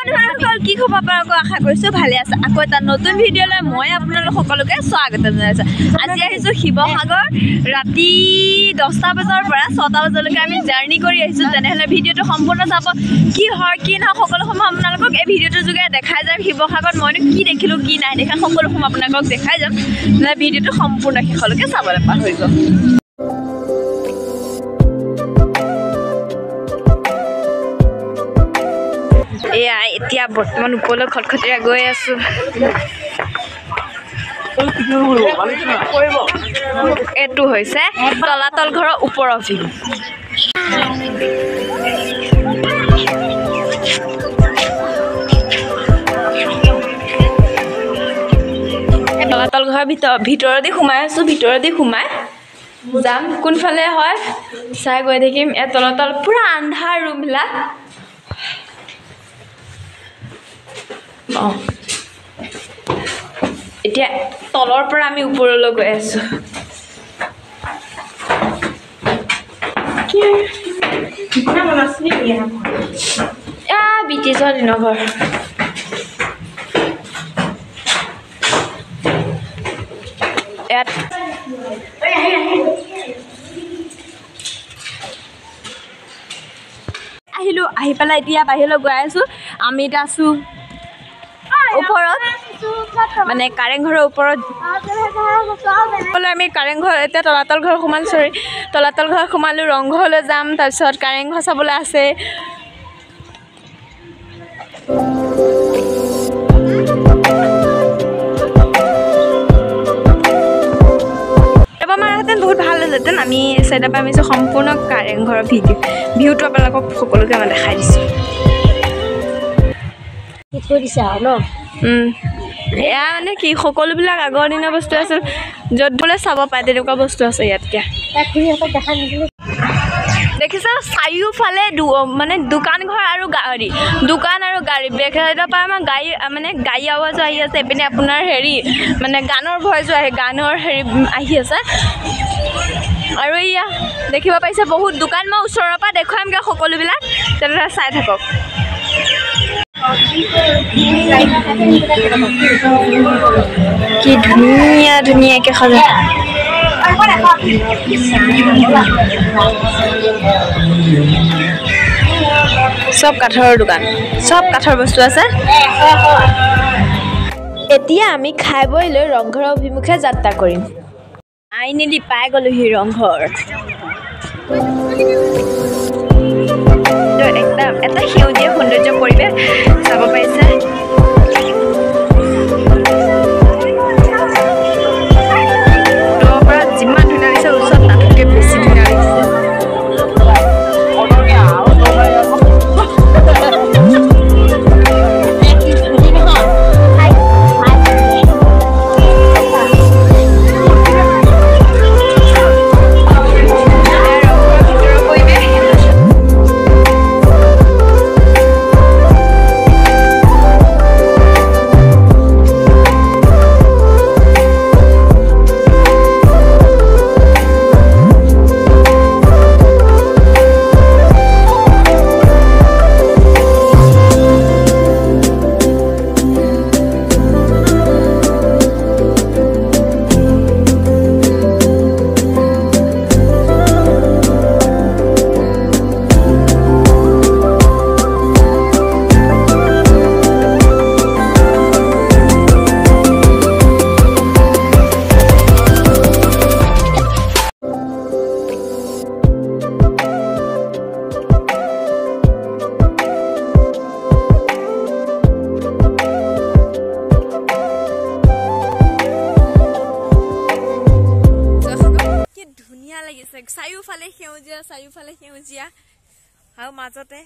বন্ধুসকল কি খবৰ আপোনালোকক আশা কৰিছোঁ ভালে আছে আকৌ এটা নতুন ভিডিঅ'লৈ মই আপোনালোক সকলোকে স্বাগতম জনাইছোঁ আজি আহিছোঁ শিৱসাগৰ ৰাতি 10টা বজাৰ পৰা 6টা বজালৈকে আমি জাৰ্নি কৰি আহিছোঁ তেনেহ'লে ভিডিঅ'টো সম্পূৰ্ণ চাব কি হয় কি নহয় সকলো সময় আপোনালোকক এই ভিডিঅ'টোৰ যোগে দেখাই যাম শিৱসাগৰত মইনো কি দেখিলোঁ কি নাই দেখা সকলো সময় আপোনালোকক দেখাই যাম ভিডিঅ'টো সম্পূৰ্ণ শেষলৈকে চাবলৈ পাহৰিব এয়া এতিয়া বৰ্তমান ওপৰলৈ খটখটীয়া গৈ আছোঁ এইটো হৈছে তলাতল ঘৰৰ ওপৰৰ ভিউ তলাতল ঘৰৰ ভিতৰতে সোমাই আছোঁ ভিতৰতে সোমাই যাম কোনফালে হয় চাই গৈ থাকিম এই তলাতল পুৰা আন্ধাৰ ৰুমবিলাক এতিয়া তলৰ পৰা আমি ওপৰলৈ গৈ আছোঁ ব্ৰিটিছৰ দিনৰ ঘৰ ইয়াত আহিলোঁ আহি পেলাই এতিয়া বাহিৰলৈ গৈ আছোঁ আমি এতিয়া আছোঁ ওপৰত মানে কাৰেংঘৰৰ ওপৰত আমি কাৰেংঘৰ এতিয়া তলাতল ঘৰ সোমালোঁ তলাতল ঘৰ সোমালোঁ ৰংঘৰলৈ যাম তাৰপিছত কাৰেংঘৰ চাবলৈ আছে এবাৰ মাৰহেঁতেন বহুত ভাল হ'লহেঁতেন আমি চাইডৰ পৰা আমি সম্পূৰ্ণ কাৰেংঘৰৰ ভিউটো আপোনালোকক সকলোকে মই দেখাই দিছোঁ এয়া মানে কি সকলোবিলাক আগৰ দিনৰ বস্তু আছিল য'ত বোলে চাব পায় তেনেকুৱা বস্তু আছে ইয়াতকে দেখিছা চাৰিওফালে মানে দোকান ঘৰ আৰু গাড়ী বেক চাইডৰ পৰা আমাৰ গাড়ী আৱাজো আহি আছে এইপিনে আপোনাৰ হেৰি মানে গানৰ ভইচো আহে গানৰ হেৰি আহি আছে আৰু এয়া দেখিব পাইছে বহুত দোকান মই ওচৰৰ পৰা দেখুৱামগৈ সকলোবিলাক তেনেদৰে চাই থাকক কি ধুনীয়া ধুনীয়াকৈ সজা চব কাঠৰ দোকান চব কাঠৰ বস্তু আছে এতিয়া আমি খাই বৈ লৈ ৰংঘৰৰ অভিমুখে যাত্ৰা কৰিম আইনেদি পাই গ'লোহি ৰংঘৰ একদম এটা সেউজীয়া সৌন্দৰ্য পৰিৱেশ চাব পাৰিছে পৰা যিমান ধুনীয়া লাগিছে ওচৰত তাতকৈ বেছি ধুনীয়া লাগিছে চাৰিওফালে সেউজীয়া আৰু মাজতে